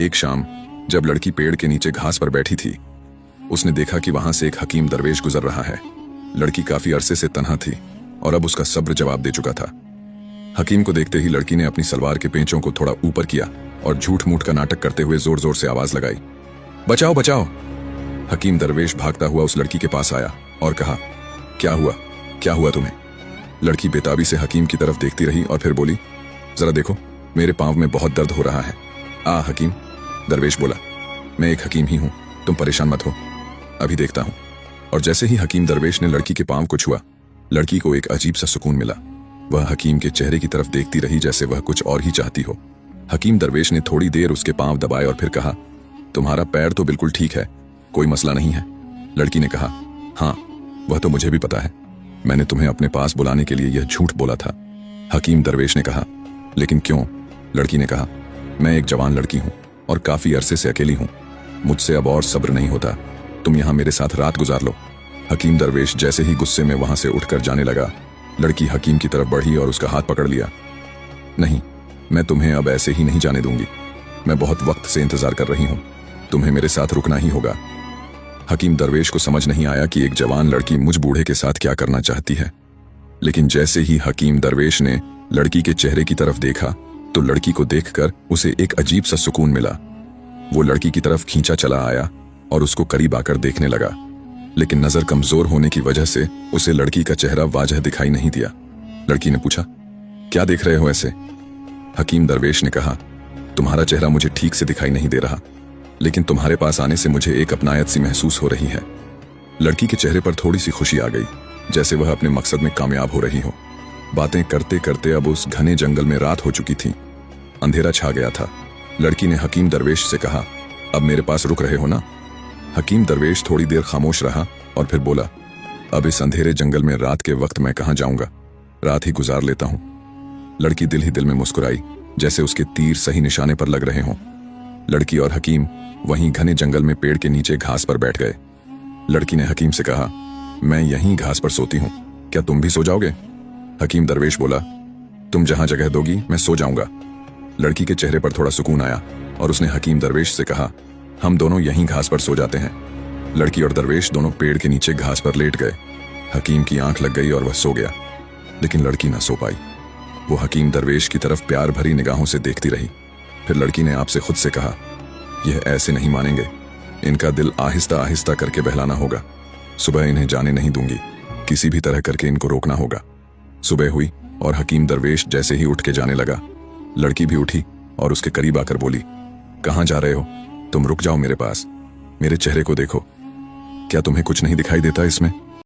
एक शाम जब लड़की पेड़ के नीचे घास पर बैठी थी, उसने देखा कि वहां से एक हकीम दरवेश गुजर रहा है। लड़की काफी अरसे से तन्हा थी और अब उसका सब्र जवाब दे चुका था। हकीम को देखते ही लड़की ने अपनी सलवार के पेंचों को थोड़ा ऊपर किया और झूठ मूठ का नाटक करते हुए जोर जोर से आवाज लगाई, बचाओ बचाओ। हकीम दरवेश भागता हुआ उस लड़की के पास आया और कहा, क्या हुआ तुम्हें? लड़की बेताबी से हकीम की तरफ देखती रही और फिर बोली, जरा देखो, मेरे पांव में बहुत दर्द हो रहा है। हकीम, दरवेश बोला, मैं एक हकीम ही हूं, तुम परेशान मत हो, अभी देखता हूं। और जैसे ही हकीम दरवेश ने लड़की के पांव को छुआ, लड़की को एक अजीब सा सुकून मिला। वह हकीम के चेहरे की तरफ देखती रही जैसे वह कुछ और ही चाहती हो। हकीम दरवेश ने थोड़ी देर उसके पांव दबाए और फिर कहा, तुम्हारा पैर तो बिल्कुल ठीक है, कोई मसला नहीं है। लड़की ने कहा, हाँ, वह तो मुझे भी पता है, मैंने तुम्हें अपने पास बुलाने के लिए यह झूठ बोला था। हकीम दरवेश ने कहा, लेकिन क्यों? लड़की ने कहा, मैं एक जवान लड़की हूं और काफी अरसे से अकेली हूं, मुझसे अब और सब्र नहीं होता, तुम यहां मेरे साथ रात गुजार लो। हकीम दरवेश जैसे ही गुस्से में वहां से उठकर जाने लगा, लड़की हकीम की तरफ बढ़ी और उसका हाथ पकड़ लिया। नहीं, मैं तुम्हें अब ऐसे ही नहीं जाने दूंगी, मैं बहुत वक्त से इंतजार कर रही हूं, तुम्हें मेरे साथ रुकना ही होगा। हकीम दरवेश को समझ नहीं आया कि एक जवान लड़की मुझ बूढ़े के साथ क्या करना चाहती है, लेकिन जैसे ही हकीम दरवेश ने लड़की के चेहरे की तरफ देखा तो लड़की को देखकर उसे एक अजीब सा सुकून मिला। वो लड़की की तरफ खींचा चला आया और उसको करीब आकर देखने लगा, लेकिन नजर कमजोर होने की वजह से उसे लड़की का चेहरा वाजह दिखाई नहीं दिया। लड़की ने पूछा, क्या देख रहे हो ऐसे? हकीम दरवेश ने कहा, तुम्हारा चेहरा मुझे ठीक से दिखाई नहीं दे रहा, लेकिन तुम्हारे पास आने से मुझे एक अपनायत सी महसूस हो रही है। लड़की के चेहरे पर थोड़ी सी खुशी आ गई, जैसे वह अपने मकसद में कामयाब हो रही हो। बातें करते करते अब उस घने जंगल में रात हो चुकी थी, अंधेरा छा गया था। लड़की ने हकीम दरवेश से कहा, अब मेरे पास रुक रहे हो ना? हकीम दरवेश थोड़ी देर खामोश रहा और फिर बोला, अब इस अंधेरे जंगल में रात के वक्त मैं कहां जाऊंगा, रात ही गुजार लेता हूं। लड़की दिल ही दिल में मुस्कुराई, जैसे उसके तीर सही निशाने पर लग रहे हों। लड़की और हकीम वहीं घने जंगल में पेड़ के नीचे घास पर बैठ गए। लड़की ने हकीम से कहा, मैं यहीं घास पर सोती हूं, क्या तुम भी सो जाओगे? हकीम दरवेश बोला, तुम जहां जगह दोगी मैं सो जाऊंगा। लड़की के चेहरे पर थोड़ा सुकून आया और उसने हकीम दरवेश से कहा, हम दोनों यहीं घास पर सो जाते हैं। लड़की और दरवेश दोनों पेड़ के नीचे घास पर लेट गए। हकीम की आंख लग गई और वह सो गया, लेकिन लड़की ना सो पाई। वो हकीम दरवेश की तरफ प्यार भरी निगाहों से देखती रही। फिर लड़की ने आपसे खुद से कहा, यह ऐसे नहीं मानेंगे, इनका दिल आहिस्ता आहिस्ता करके बहलाना होगा। सुबह इन्हें जाने नहीं दूंगी, किसी भी तरह करके इनको रोकना होगा। सुबह हुई और हकीम दरवेश जैसे ही उठ के जाने लगा, लड़की भी उठी और उसके करीब आकर बोली, कहां जा रहे हो? तुम रुक जाओ मेरे पास, मेरे चेहरे को देखो, क्या तुम्हें कुछ नहीं दिखाई देता इसमें?